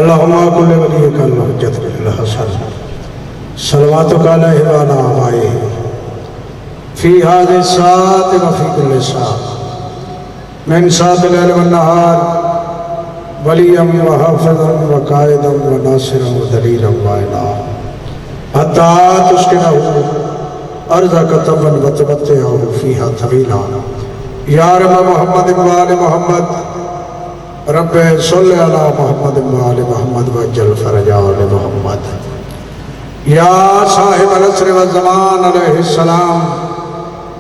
اللهم كل وليك الحجة الحسن صلواتك عليه وعلى آبائه في هذه الساعة وفي كل ساعة من ساعة الليل والنهار وليا وحافظا وقائدا وناصرا ودليلا وعينا حتى تسكنه أرضك طبا وتمتعه فيها طويلا يا رب محمد وآل محمد رب صل على محمد وآل محمد وجل فرج آل محمد یا صاحب العصر والزمان علیہ السلام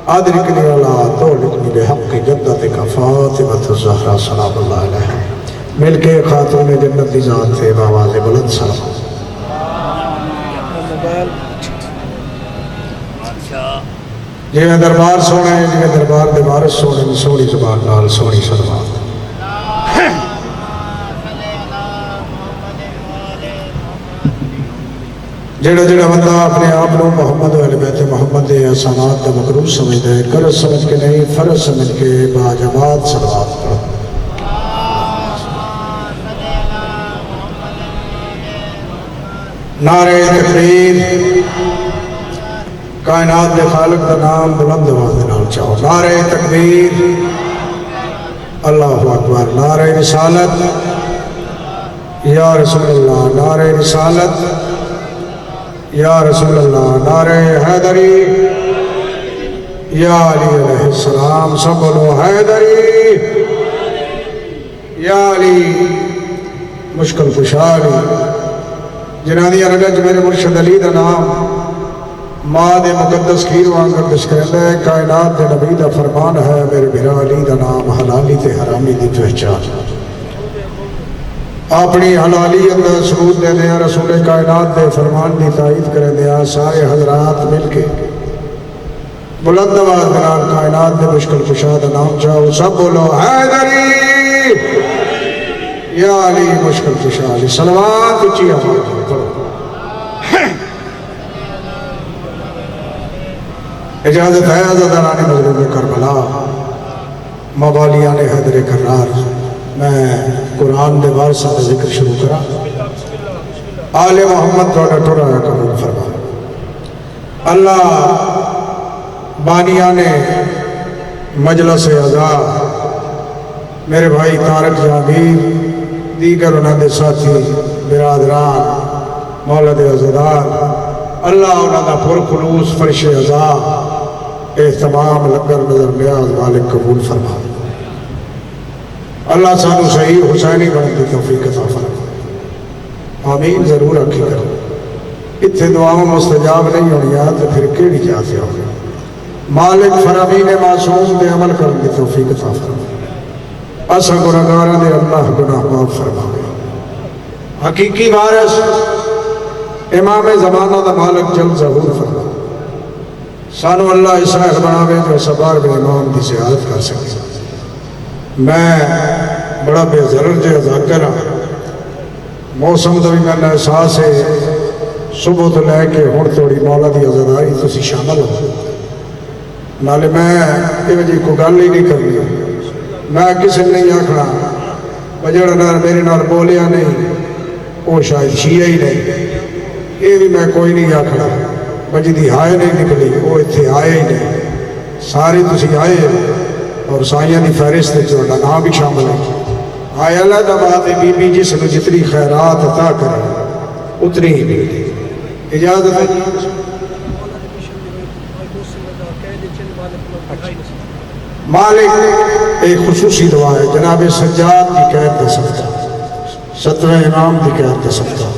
ادرکنی علی تولکنی بحق جدتک فاطمۃ الزہرا سلام اللہ علیہ مل کے خاتون جنت دی ذات سے بآواز بلند سلام جی دربار سونے جی دربار دے وارث سونے سونی زبان نال سونی سلام جڑا جڑا بندہ اپنے آپ کو محمد و اہل بیت محمد دے احسانات کا مقروض سمجھتا ہے قرض سمجھ کے نہیں فرض سمجھ کے باجماعت صلوات پڑھو نعرہ تکبیر کائنات دے خالق کا نام بلند آواز نال چاہو نعرہ تکبیر اللہ اکبر نعرہ رسالت یا رسول اللہ نعرہ رسالت یا رسول اللہ نعرہ حیدری یا علی علیہ السلام سب بولو حیدری یا علی مشکل کشا علی جنانی رگج میرے مرشد علی دا نام ماں دے مقدس کھیر وہاں گردش کرنے کائنات دے نبی دا فرمان ہے میرے بھرا علی دا نام حلالی تے حرامی دی پہچان اپنی حلالیت کا ثبوت دے دیا رسول کائنات دے فرمان دی تائید کرے دیا سارے حضرات مل کے بلند آواز نال کائنات دے مشکل کشا دا نام چاہو سب بولو حیدری یا علی مشکل کشا علی صلوات اچھی آواز پڑھو اجازت ہے عزادارانی مظلوم کربلا موالیان حیدر کرار میں قرآن دے وارثاں دے ذکر شروع کرا آل محمد توڑا ٹورا قبول فرما اللہ بانیان مجلس اعزا میرے بھائی طارق جہانگیر دیگر انہاں دے ساتھی برادران مولد عزادار اللہ انہاں دا پر خلوص فرش اعزا اہتمام لنگر نظر نیاز مالک قبول فرما اللہ سانو صحیح حسینی بننے کی توفیق عطا فرما آمین ضرور رکھی کرو اتھے دعاؤں مستجاب نہیں ہونی تو پھر کیڑی جاتے ہو مالک فرامین معصوم دے عمل کرنے کی توفیق عطا فرما اسا گناہگاراں دے اللہ گناہ معاف فرما حقیقی وارث امام زمانہ دا مالک جل ظہور فرما سانو اللہ اسرائیل بناوے جو سبار بن امام دی زیادت کر سکے میں بڑا بے ضرر جو ذاکر ہوں موسم دا بھی میں احساس ہے صبح تو لے کے ہون توڑی مولا دی عزاداری تسی شامل ہو نالے میں یہ وجہ کو گل ہی نہیں کرنی میں کسی نہیں آکھنا بجڑ نار میرے نال بولیا نہیں وہ شاید شیعہ ہی نہیں یہ بھی میں کوئی نہیں آکھنا بجی دی آئے نہیں نکلی وہ اتھے آئے ہی نہیں سارے تسی آئے اور سائیاں دی فہرست جو نام بھی شامل ہے آئے اللہ دا بات بی بی جس نے جتنی خیرات عطا کرے اتنی ہی ملتی اجازت ہے مالک ایک خصوصی دعا ہے جناب سجاد کی قید دے سکتا ستویں امام کی قید دے سکتا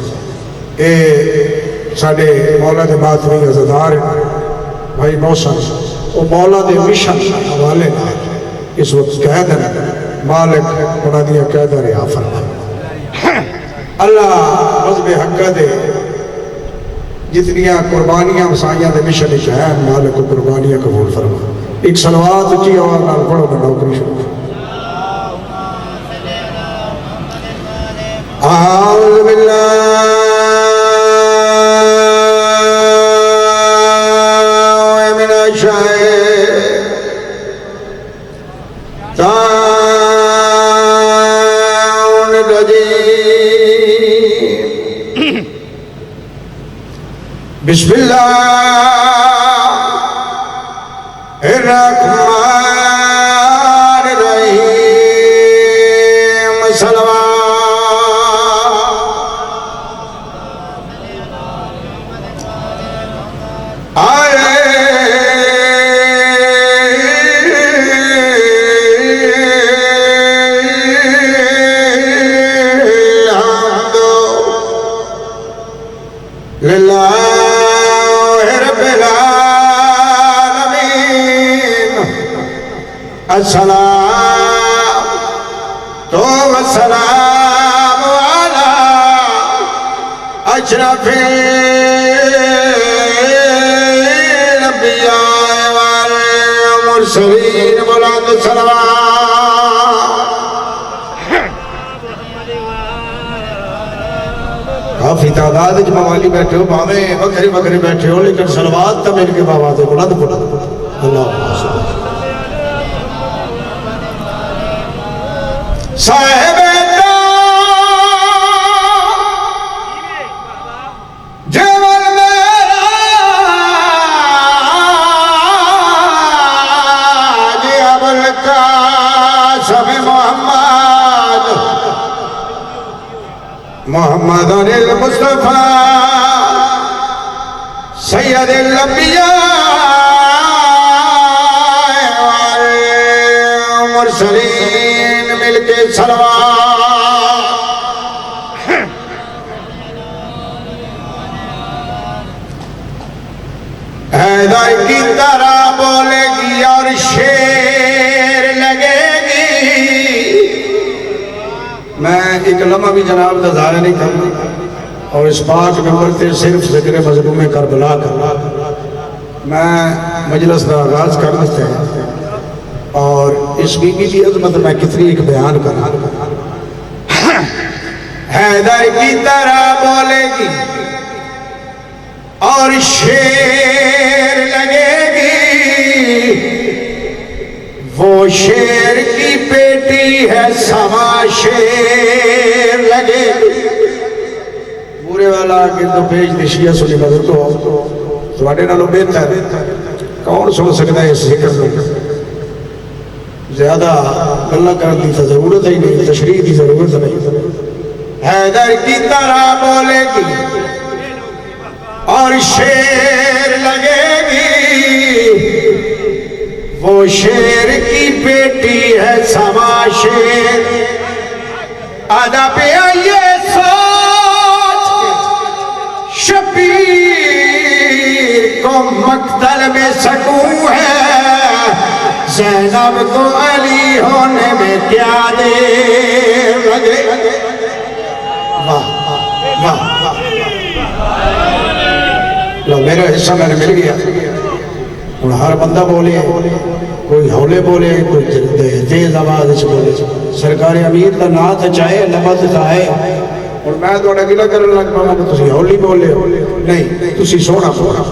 اے ساڑھے مولا دے بات ہوئی عزدار بھائی موسم وہ مولا دے مشن حوالے نہ اس وقت قید ہے مالک انہاں دیا قید رہا فرما اللہ مذہب حق دے جتنیاں قربانیاں مسائیاں دے مشن شہر مالک کو قربانیاں قبول فرما ایک صلوات اچھی آواز نال پڑھو میں نوکری شروع اعوذ باللہ من الشیطان الرجیم بسم اللہ الرحمن الرحیم صلوات آئے السلام تو والسلام على اشرف الانبیاء والمرسلین بلند صلوات. کافی تعداد وچ موالی بیٹھے ہو، بھاویں بکھرے بکھرے بیٹھے ہو، لیکن صلوات تو مل کے بابا سے بلند بلند. اللہ صاحب جمال معراج ابوالقاسم محمد المصطفى سید الانبیاء والمرسلین مل کے صلوات. حیدر کی طرح بولے گی اور شیر لگے گی. میں ایک لمحہ بھی جناب کا ظاہر نہیں کرنا اور اس پاک نمبر تے صرف ذکر مظلوم کربلا کرنا. میں مجلس کا آغاز کر دیتے ہیں اور اس بی بی کی عظمت میں کتنی ایک بیان کرنا. حیدر کی طرح بولے گی اور شیر لگے گی. وہ شیر کی بیٹی ہے سوا شیر لگے گی. بورے والا گردو پیج دشیا سنی بدر کو تواڈے نالوں بہتر کون سن سکتا ہے اس ذکر کو. زیادہ گلا کرنے کی ضرورت ہی نہیں، تشریح کی ضرورت نہیں. حیدر کی طرح بولے گی اور شیر لگے گی. وہ شیر کی بیٹی ہے سوا شیر. آدھا پہ آئیے سوچ شبیر کو مقتل میں سکون ہے، زینب کو علی ہونے میں کیا دیر لگے. واہ واہ لو میرا حصہ میں نے مل گیا. اور ہر بندہ بولے، کوئی ہولے بولے، کوئی تیز آواز بولے. سرکار امیر کا نام تو چاہے لفظ تو ہے. اور میں تھوڑا گلا کرنے لگ پاؤں کہ تسی ہولی بولے نہیں، تسی سونا بولنا.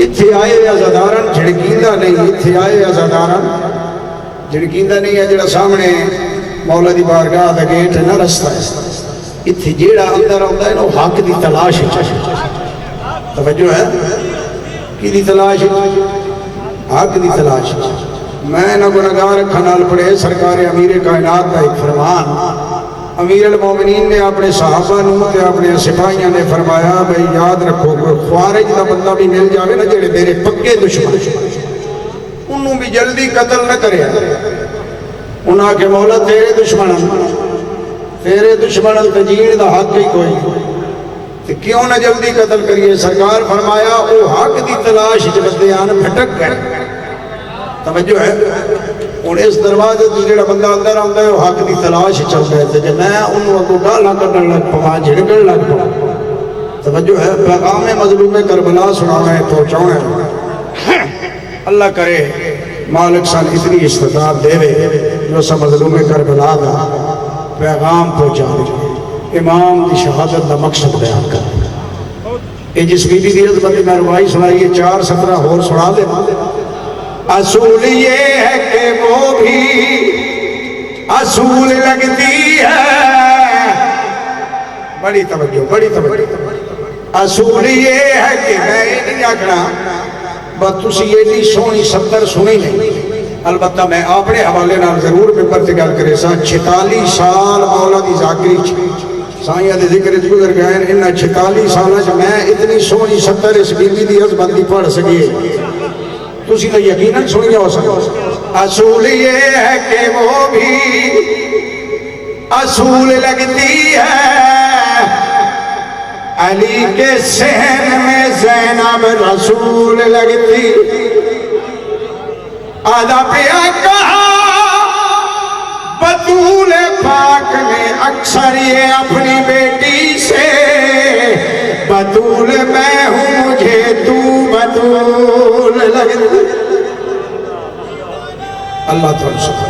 اتھے آئے عزادارن جھڑکیندہ نہیں، اتھے آئے عزادارن جھڑکیندہ نہیں ہے جڑا سامنے مولا دی بارگاہ دا گیٹ ہے نا رستہ ہے. اتھے جیڑا اندر آتا ہے نا حق دی تلاش ہے. توجہ ہے کی دی تلاش ہے؟ حق دی تلاش. میں نہ گناہگار کھنال پڑے. سرکار امیر کائنات کا ایک فرمان امیر المومنین نے اپنے صحابہ نے اپنے سپاہیوں نے فرمایا بھئی یاد رکھو کوئی خوارج کا بندہ بھی مل جاوے نا جڑے میرے پکے دشمن انہوں بھی جلدی قتل نہ کرے. انہاں کے مولا تیرے دشمن تجین دا حق ہی کوئی تو کیوں نہ جلدی قتل کریے. سرکار فرمایا وہ حق دی تلاش بندیان بھٹک گئے. توجہ ہے. اور اس دروازے سے جڑا بندہ اندر آتا ہے وہ حق دی تلاش چل رہے تھے کہ میں انہوں کو گالاں کرنے لگ پاؤں، جھڑکن لگ پاؤں. توجہ ہے. پیغام مظلوم کربلا سنانا ہے، پہنچانا ہے. اللہ کرے مالک سان اتنی استطاعت دے جو سا مظلوم کربلا دا پیغام پہنچا دے. امام دی شہادت دا مقصد بیان کر. یہ جس بی بی دی عظمت میں روائی سنائی ہے 4:17 اور سنا دے. اصول یہ ہے کہ وہ بھی اصول لگتی ہے. بڑی توجہ بڑی توجہ. اصول یہ ہے کہ میں یہ نہیں آکھنا بس تسی ایڈی سونی 70 سنی نہیں، البتہ میں اپنے حوالے نال ضرور پیپر سے گل کرے سا 46 سال مولا دی ذاکری سائیاں دے ذکر گزر گئے ہیں، انہاں 46 سالہ میں اتنی سونی 70 اس بیوی دی عظمت دی پڑھ سکیے تسی تو یقیناً سنی ہو سکو۔ اصول یہ ہے کہ وہ بھی اصول لگتی ہے علی کے صحن میں زینب رسول لگتی، آدھا پیا کہا بطول پاک نے اکثر یہ اپنی بیٹی سے، بطول میں ہوں مجھے تو بطول لگتی۔ اللہ تعالیٰ شکر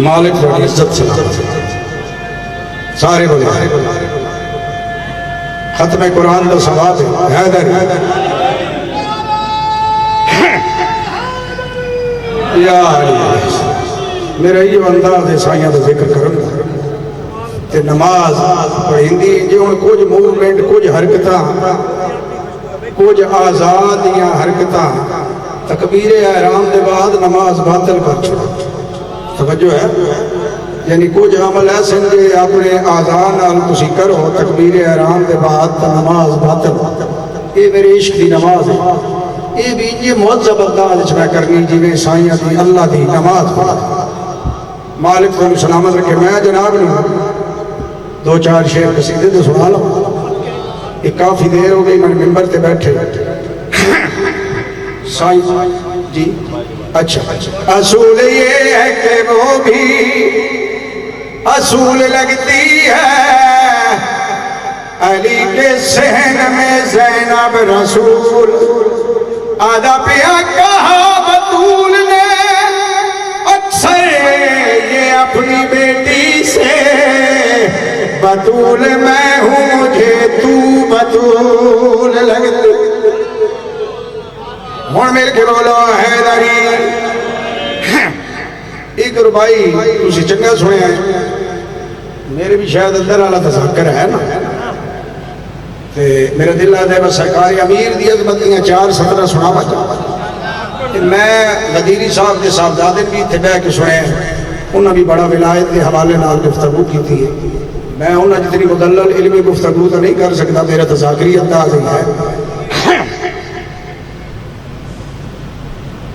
مالک و عزت سے سارے بولے ختم قرآن کا ثواب ہے حیدر یا علی میرا یہ انداز ہے سائیاں کا ذکر کروں تے نماز پڑھیں دی جو کچھ موومنٹ کچھ حرکتاں کچھ آزادیاں حرکتاں تکبیر احرام دے بعد نماز باطل کر چھوڑا، توجہ ہے، یعنی کچھ عمل ایسے کہ اپنے آزان نال تسی کرو تکبیر احرام دے بعد نماز باطل، یہ میرے عشق دی نماز ہے، یہ بھی یہ معذب انداز میں کرنی جی میں سائیاں دی اللہ دی نماز پڑھا۔ مالک کو سلامت رکھے، میں جناب نے 2-4 شعر قصیدے تو سنا لوں، یہ کافی دیر ہو گئی میں ممبر تے بیٹھے سائیں جی اچھا اصول یہ ہے کہ وہ بھی اصول لگتی ہے علی کے صحن میں زینب رسول، آدھا پیا کہا بطول نے اکثر یہ اپنی بیٹی سے، بطول میں ہوں مجھے تو بطول لگتی۔ ہون مل کے بولو حیدری ایک ربائی تسی چنگا سنے ہیں، میرے بھی شاید اندر والا تذکر ہے نا، میرا دل آدھے بس سرکار امیر دی عظمتیاں 4 17 سنا بچا، میں غدیری صاحب دے صاحبزادے بھی تھے بے کے سنے ہیں، انہوں بھی بڑا ولایت دے حوالے نال گفتگو کی تھی، میں انہوں جتنی مدلل علمی گفتگو تو نہیں کر سکتا، میرا تذاکری انداز ہی ہے۔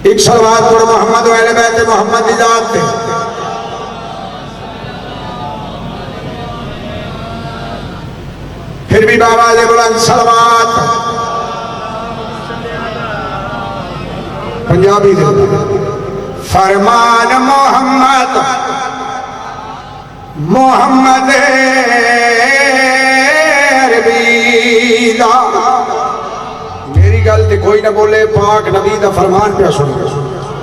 ایک صلوات پڑھ محمد و اہل بیت محمد دی ذات پہ، پھر بھی بابا دے بلند صلوات پنجابی دے فرمان محمد محمد عربی دا، میری گل تے کوئی نہ بولے، پاک نبی دا فرمان پہ سن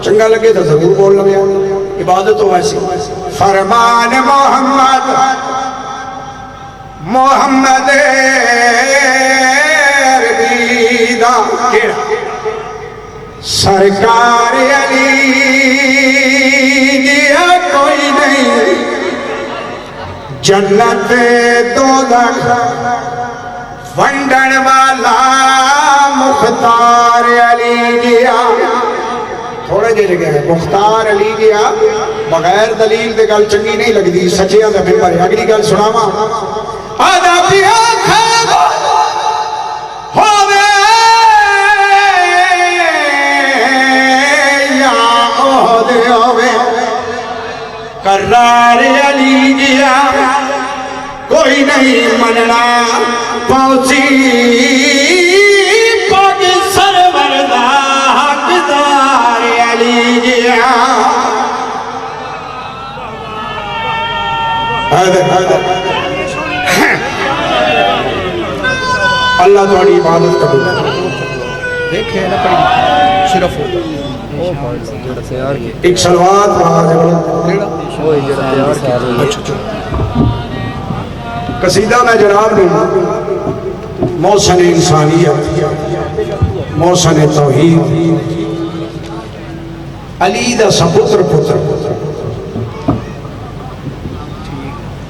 چنگا لگے تو ضرور بول لگے، عبادت ہو ایسی فرمان محمد محمد عربی دا سرکار علی دیا کوئی نہیں، جنت دوزخ ونڈن والا مختار علی دیا، تھوڑے جے لگے ہیں مختار علی دیا، بغیر دلیل دے گل چنگی نہیں لگ دی، سچیاں دا ممبر ہے، اگلی گل سناواں آدھا پیا خیب ہووے یا عہد ہووے، قرار علی دیا کوئی نہیں مننا، پہنچی پگ سرور دا حقدار علی دیا۔ اللہ تمہاری عبادت قبول دیکھے نا پڑی صرف ایک صلوات قصیدہ میں جناب نے محسن انسانیت محسن توحید علی دا سپتر پتر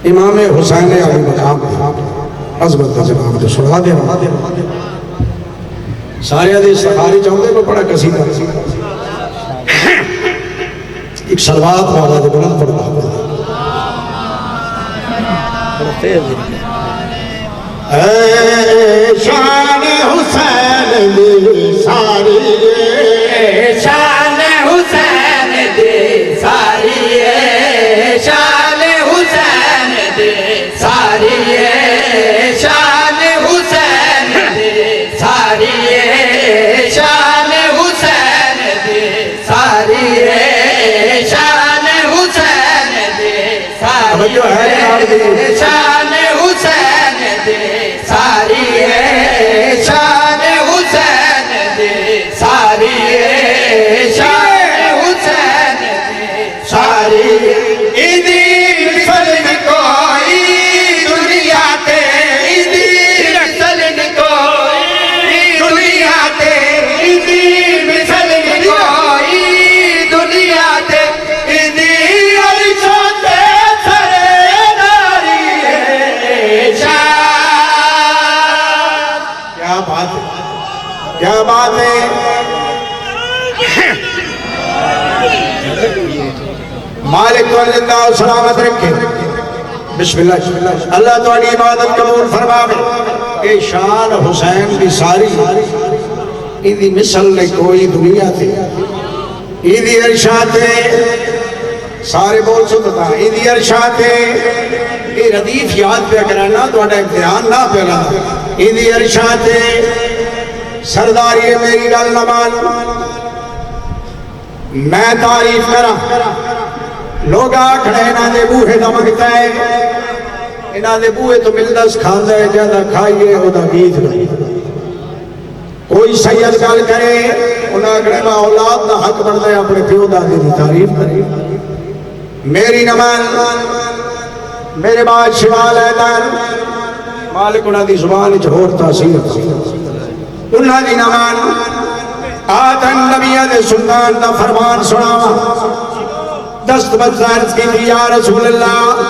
امام حسین علی مقام عظمت جناب جو سنا دے سارے دے سخاری چاہتے کو بڑا قصیدہ ایک صلوات والا دے بلند پڑھتا اے شان حسین دی ساری شان حسین دی ساری شان حسین دی ساری شان حسین دی ساری شان حسین دی ساری شان حسین دی ساری شان حسین دی ساری شان حسین دی ساری شان حسین دی ساری ایدی مثل کوئی دنیا تے ایدی مثل کوئی دنیا تے ایدی مثل کوئی دنیا تے ایدی عرشوں تے سرداری شان کیا بات ہے کیا بات ہے مالک تو زندہ و سلامت رکھے بسم اللہ اللہ تعالی عبادت قبول فرماوے اے شان حسین دی ساری ایدی مثل نے کوئی دنیا تھے ایدی ارشاد سارے بول سکتا ایدی ارشاد اے ردیف یاد پہ کرانا تو اڈا امتحان نہ پہ لانا ایدی ارشاد سرداری میری گل نہ مان میں تعریف کرا لوگ آکھڑے انہاں دے بوہے دا مگتا ہے انہاں دے بوہے تو ملدس کھاندا ہے جیادہ کھائیے او دا گیت گئی کوئی سید گل کرے انہاں آکھڑے میں اولاد دا حق بڑھ دے اپنے پیو دادی دی تعریف کرے میری نمان میرے بعد شمال ہے دار مالک انہاں دی زبان جھور تاثیر انہاں دی نمان آتن نبیہ دے سلطان دا فرمان سناوا دست بزارت کی دی یا رسول اللہ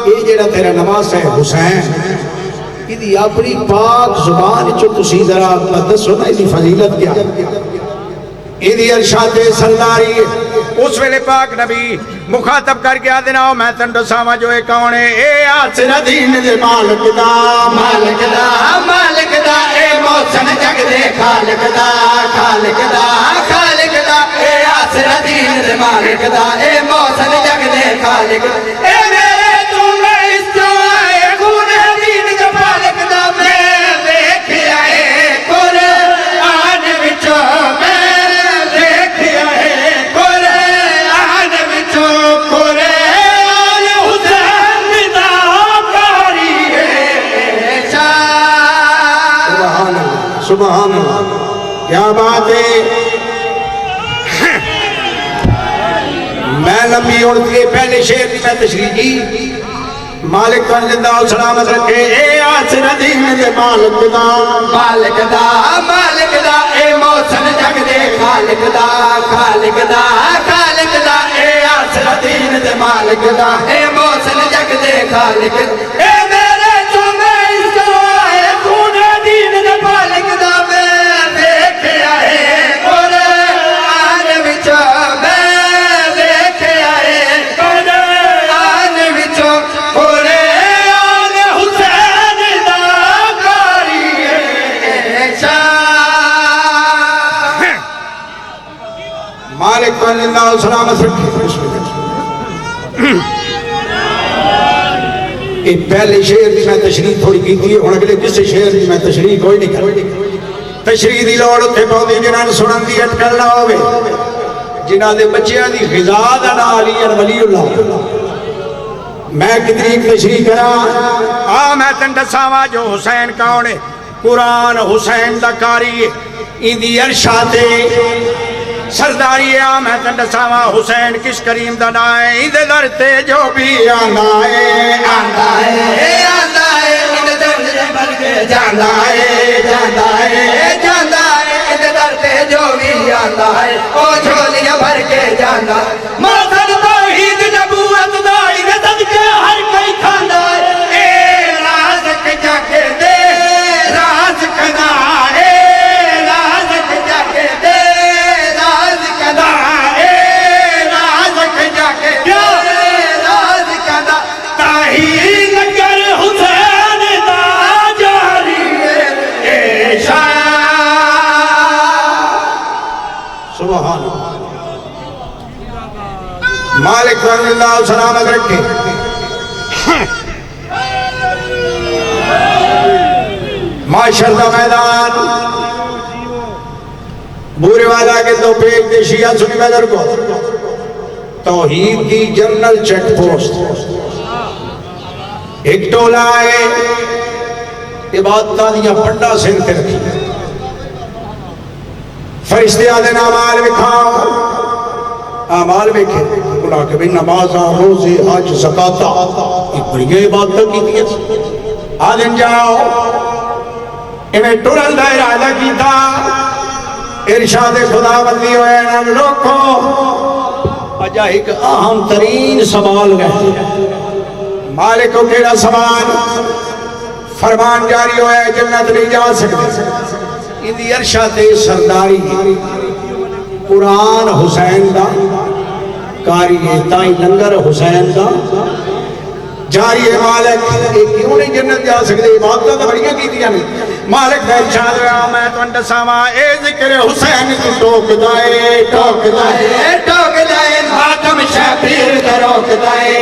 یہ جڑا تیرا نماز ہے حسین یہ اپنی پاک زبان جو تسی ذرا دسو نا یہ فضیلت کیا یہ ارشاد سرداری اس ویلے پاک نبی مخاطب کر کے آدھنا ہو میں تن دساواں جو اے کون ہے اے آسر دین دے مالک دا مالک دا مالک دا اے موسن جگ دے خالق دا خالق دا خالق دا اے آسر دین دے مالک دا اے موسن جگ دے خالق دا اے میرے تو میں اس جو آئے خون دین دے مالک دا میں دیکھ آئے قرآن وچو میں دیکھ آئے قرآن وچو قرآن حسین دا کاری ہے شان سبحان اللہ سبحان اللہ کیا بات ہے میں لمبی اڑتی ہے پہلے شعر کی میں تشریح کی مالک تو زندہ و سلامت رکھے اے آسر دین دے مالک دا مالک دا مالک دا اے موسن جگ دے خالق دا خالق دا خالق دا اے آسر دین دے مالک دا اے موسن جگ دے خالق اے میرے تو میں اس کو آئے خون دین دے مالک دا میں دیکھ آئے قرآن وچو میں دیکھ آئے قرآن وچو قرآن حسین دا کاری ہے شان مالک تو زندہ و سلامت رکھے یہ پہلے شعر کی میں تشریح تھوڑی کی تھی اور اگلے کسی شعر کی میں تشریح کوئی نہیں کر تشریح دی لوڑ اتھے پہنچی جنہاں نے سنن دی اٹکل نہ ہوئے جنہاں دے بچیاں دی غذا دا نا علی ولی اللہ میں کتنی تشریح کرا میں تن دساواں جو حسین کون ہے قرآن حسین دا کاری ایندی ارشاد سرداری میں تن دساواں حسین کس کریم دا نائے ایندے در تے جو بھی آندا ہے آندا ہے آندا ہے اندر دے بل کے جاندا ہے جاندا ہے جاندا ہے اندر در تے جو بھی آندا ہے او جھولیاں بھر کے جاندا موسن توحید نبوت دا صدقے ہر کوئی کھاندا ہے اللہ سلامت رکھے. معاشر دا میدان بورے والا کے دو پیج دے شیعہ سنی بدر کو توحید کی جنرل چیک پوسٹ ایک ٹولا ہے عبادتہ دیا پنڈا سنتے رکھی فرشتے آدھے نامال بکھاؤ آمال بکھے بلا کہ بھی نمازہ روزے حج زکاة ایک بڑی عبادتہ کی دیا آدھن جاؤ انہیں ٹورل دائرہ علیہ کی تھا ارشاد خدا بندی ہوئے نام روکو اجا ایک اہم ترین سوال گئے مالک کو کیڑا سوال فرمان جاری ہوئے جنت نہیں جا سکتے اندھی ارشاد سرداری قرآن حسین دا کاری تائیں لنگر حسین دا جاری ہے مالک کیوں نہیں جنت جا سکتے عبادتہ تو بڑیاں کی دیا نہیں مالک دا ارشاد رہا میں تو انڈا ساما اے ذکر حسین تو ٹوک دائے ماتم شبیر دا روک دائے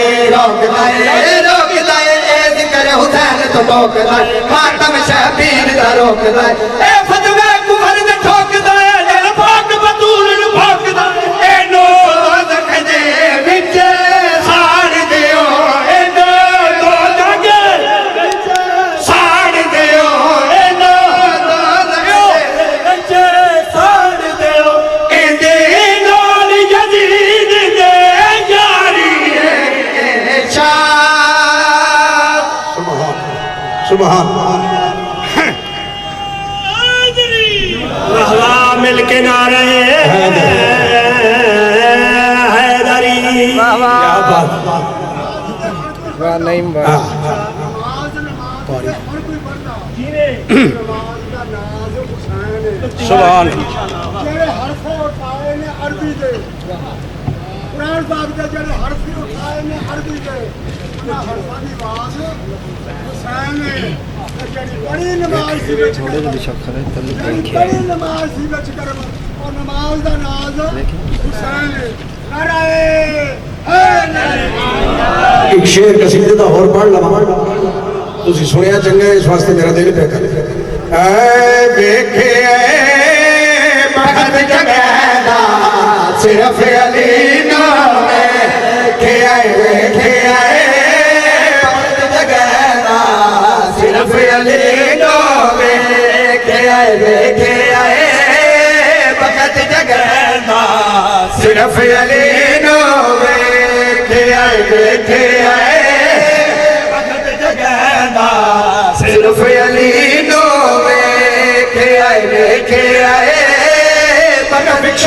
اے ذکر حسین تو ٹوک دائے ماتم شبیر دا روک دائے اے فتوہ کفر دا ٹھوک دائے جل پاک بطول پاک دائے اے نو دکھ دے وچے سار دیو اے نو دکھ دے سار دیو اے نو دکھ دے وچے سار دیو اے دے نال یزید دے جاری ہے شاہ سبحان مل کے نہ رہے حیدری سبحان قرآن پاک دے جڑے حرف اٹھائے نے عربی دے انہاں حرفاں دی آواز حسین نے جڑی بڑی نماز سی وچ بڑی نماز سی وچ کرم اور نماز دا ناز حسین نے نعرہ ایک شعر قصیدے دا اور پڑھ لواں تسی سنیا چنگا اس واسطے میرا دل پہ کر اے دیکھے بخت جگہ دا صرف علی نام دیکھے آئے بخت جگہ دا صرف علی نام دیکھے آئے بخت جگہ دا صرف علی نام دیکھے آئے بخت جگہ دا صرف علی نام دیکھے آئے بخت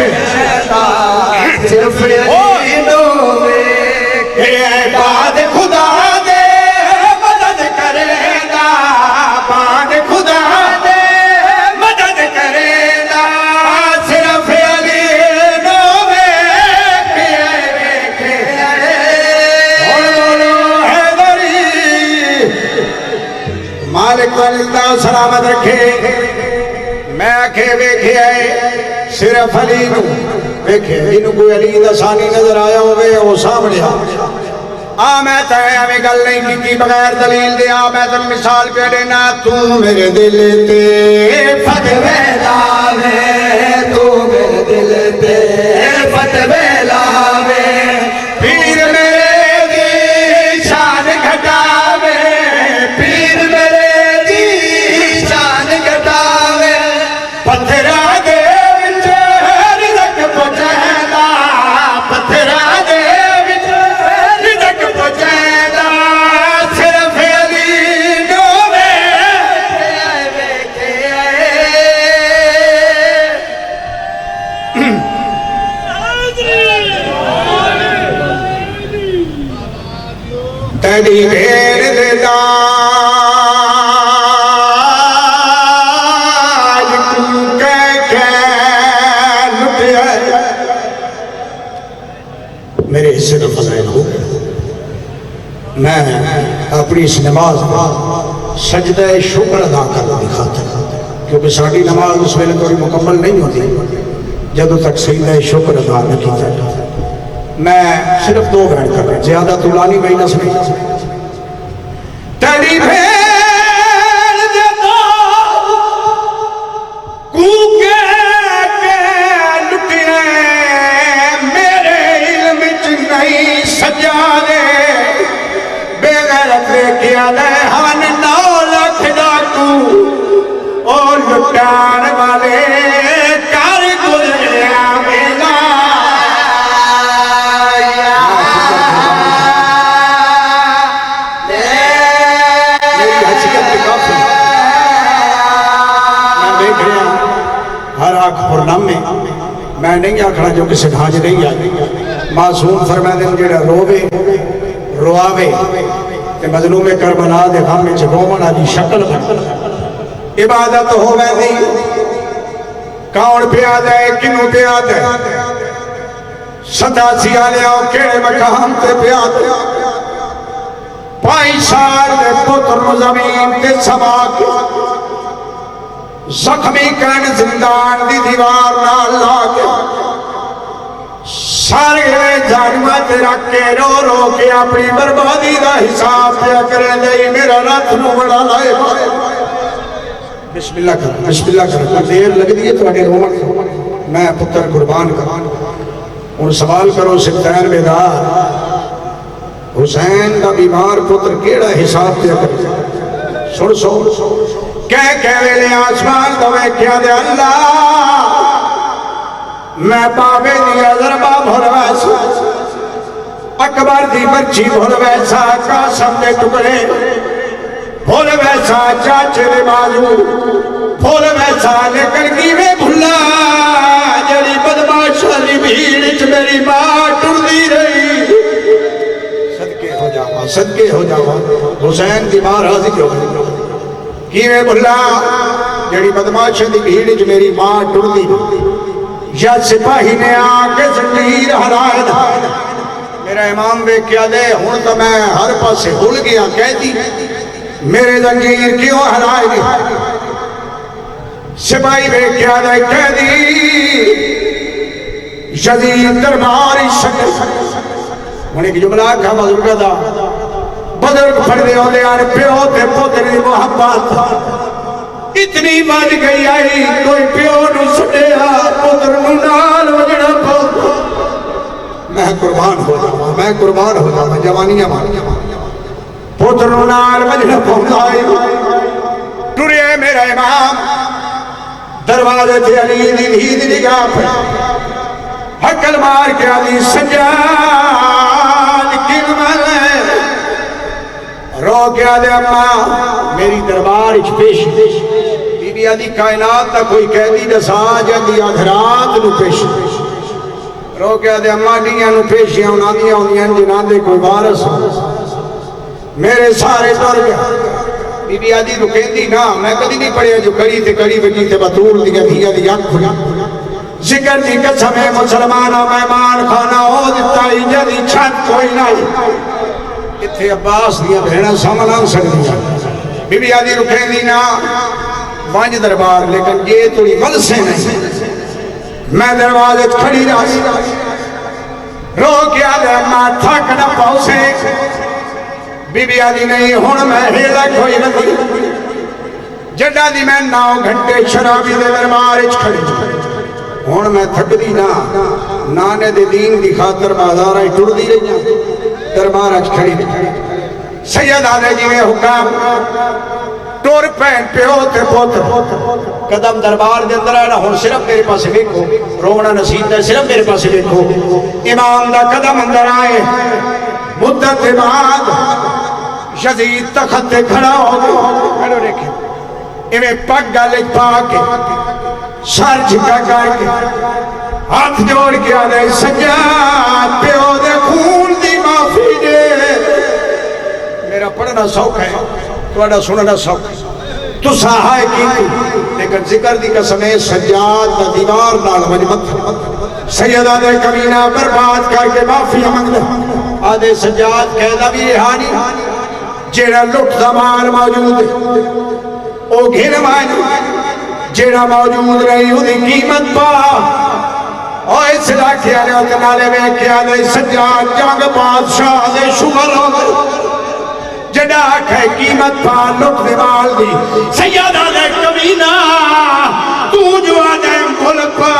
صرف علی نام دیکھے آئے بعد خدا دے مدد کرے گا بعد خدا دے مدد کرے گا صرف علی نام دیکھے آئے بولو حیدری مالک والدہ سلامت رکھے میں آکھے ویکھے آئے صرف علی نو ویکھے انہوں کوئی علی دا ثانی نظر آیا ہوئے وہ سامنے میں تیرے ہمیں گل نہیں کی بغیر دلیل دے میں تم مثال پہ دینا تو میرے دل تے فتوے لاوے تو میرے دل تے فتوے لاوے پیر میرے دی شان گھٹاوے پیر میرے دی شان گھٹاوے پتھرہ دے وچ رزق پہنچائے پتھرہ دے وچ رزق پہنچائے صرف علی نام دیکھے آئے تیری بھیڑ دے داج تو کہہ لٹیا میرے حصے کا فضائل ہو میں اپنی اس نماز میں سجدہ شکر ادا کرنا دکھاتا کیونکہ ساری نماز اس ویلے کوئی مکمل نہیں ہوتی جب تک سجدہ شکر ادا نہ کیتا میں صرف 2 بیان کر رہا ہوں، زیادہ طولانی میں نہ سنی تیری بھیڑ دے دو کوکے کے لٹیے میرے علم چ نہیں سجادے بے غیرت لے کے آلے ہن 9 لاکھ دا تو اور لٹان والے کر گزریا میلا میری حیثیت پہ کافی میں دیکھ رہا ہوں ہر آنکھ پرنامے میں نہیں آکھنا جو کسی بھاج نہیں آئی معصوم فرما دیں جڑا روے رواوے تے مظلوم کربلا دے غم وچ رومن والی شکل بن عبادت ہووے دی کون پیادا ہے کنوں پیادا ہے 87 آلیاں کیڑے مقام تے پیادا پائی سال دے پتر نو زمین تے سما کے زخمی کرن زندان دی دیوار نال لا کے سارے جانمت رکھ کے رو رو کے اپنی بربادی دا حساب پیا کریں دے میرا رات نو بڑا لائے بسم اللہ کر دیر لگ دی ہے تو اٹھے رومن میں پتر قربان کروں اور سوال کرو سبتین بیدار حسین دا بیمار پتر کیڑا حساب پیا کریں سن سو کہہ ویلے آسمان دوے کیا دے اللہ میں پاوے دیا ضربہ بھول ویسا اکبر دی برچی بھول ویسا قاسم دے ٹکڑے بھول ویسا چاچے دے بازو بھول ویسا لیکن کی میں بھلا جڑی بدماشا دی بھیڑ میری ماں ٹردی رہی صدقے ہو جاوا حسین دی ماں راضی ہو کی میں بھلا جڑی بدماشا دی بھیڑ میری ماں ٹردی یا سپاہی نے آکے زنجیر ہرائے دا میرا امام بے کیا دے ہون تو میں ہر پاس سے بھول گیا کہہ دی میرے زنجیر کیوں ہرائے گی سپاہی بے کیا دے کہہ دی شدید درباری شکل انہیں کی جملہ کہا بزرگا دا بزرگ پڑھ دے ہو دے آنے پیو تے پوتری محبت اتنی بات گئی آئی کوئی پیو نو سٹیا پتر نو نال وجڑا پوتا میں قربان ہو جاؤں جوانیاں مان پتر نو نال وجڑا پوتا آئی ٹرے میرا امام دروازے تھے علی دی دید نگاہ پر حقل مار کے علی سجاد کن ملے رو کے آدھے اماں میری دربار اچھ پیش بی بی آدھی کائنات تا کوئی قیدی دسا جاندی آدھرات نو پیش رو کے آدھے اماں دیاں نو پیشیاں انہاں دیاں ہوندیاں جنہاں دے کوئی وارث میرے سارے ٹر گیا بی بی آدھی تو کہندی نا میں کدی نہیں پڑھیا جو کڑی تے کڑی وجی تے بطول دیا دیا دی آنکھ کھلا ذکر دی قسم مسلمانہ مہمان کھانا ہو دیتا ہی جدی چھت کوئی نہیں اتھے عباس دیا بہنہ سامنان سکتی بی بی آدھی رکھیں دینا بانج دربار لیکن یہ توڑی مل سے نہیں میں دروازے کھڑی راسی رو کے آدھے ماں تھک نہ پاؤسے بی بی آدھی نہیں ہون میں ہیلا کوئی ندی جڑا دی میں 9 گھنٹے شرابی دے دربار اچ کھڑی ہون میں تھک دی نانے دے دین دی خاطر بازارہ ٹوڑ دی رہی دربار اچ کھڑی دی سید آدھے جی میں حکام ٹور پہن پیو تے پوتر قدم دربار دے اندر آنا ہون صرف میرے پاس دیکھو رونا نصیب دے صرف میرے پاس دیکھو امام دا قدم اندر آئے مدت بعد یزید تخت کھڑا ہو گئے دیکھیں انہیں پگ گالے پاکے سر جھکا کر کے ہاتھ جوڑ کے آدھے سجاد پیو دے خون دی معافی دے میرا پڑھنا سوک ہے توڑا سننا سوک ہے تو سہائے کی لیکن ذکر دی قسم ہے سجاد دا دیوار نال مجمت سید آدھے کمینہ برباد کر کے معافی مانگ لے آدھے سجاد کہنا بھی رہانی جیڑا لٹ زمان موجود ہے او گھن مانی جیڑا موجود رہی ہو دی قیمت پا اور اس علاقے والے ہوتے نالے میں کیا دے سجاد جنگ بادشاہ دے شمل ہو گئے جڑا آکھے قیمت پا لٹ دے مال دی سیدہ دے کمینہ تو جو آجے ملک پا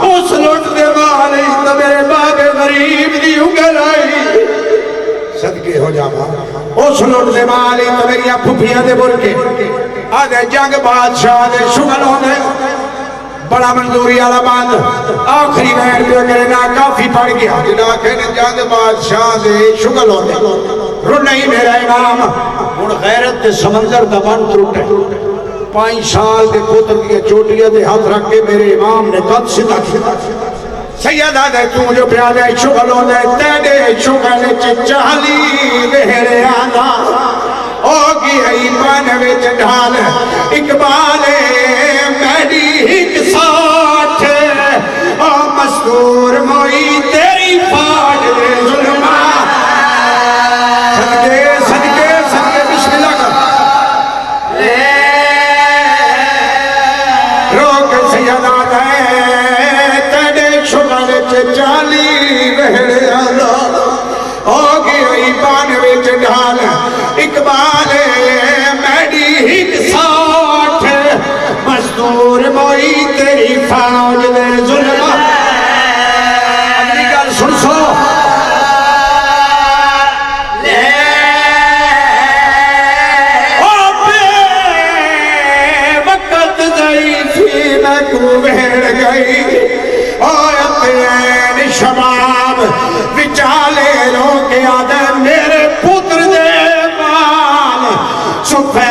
اس لٹ دے مال تو میرے باب غریب دی اگل آئی صدقے ہو جاما اس لٹ دے مال تو میری پھپیاں دے بلکے آدھے جنگ بادشاہ دے شمل ہو گئے بڑا منظوری والا باند آخری وین پہ کرنا کافی پڑ گیا جنا کہ جنگ بادشاہ دے شغل ہوتے رو نہیں میرا امام ہن غیرت دے سمندر دا بند ٹوٹے 5 سال دے پتر کی چوٹیاں دے ہاتھ رکھ کے میرے امام نے قد سدا کیا سیدہ دے تو جو پیادے شغل ہوتے تیڑے شغل چالی بہرے آنا اوگی ایمان وچ ڈھال اقبال میری ایک ساتھ او مستور موئی تیری فاج دے ظلمہ صدقے صدقے صدقے بسم اللہ کر روک سیدہ دے تیڑے شغل چالی بہڑے اللہ اوگی ایمان وچ ڈھال اقبال میری ایک ساتھ مستور موئی تیری فوج دے ظلمہ اگلی گل سن سو او بے وقت ضعیفی میں کو بہڑ گئی او اتین شباب وچالے لوگ آدھے میرے پتر دے مال سفید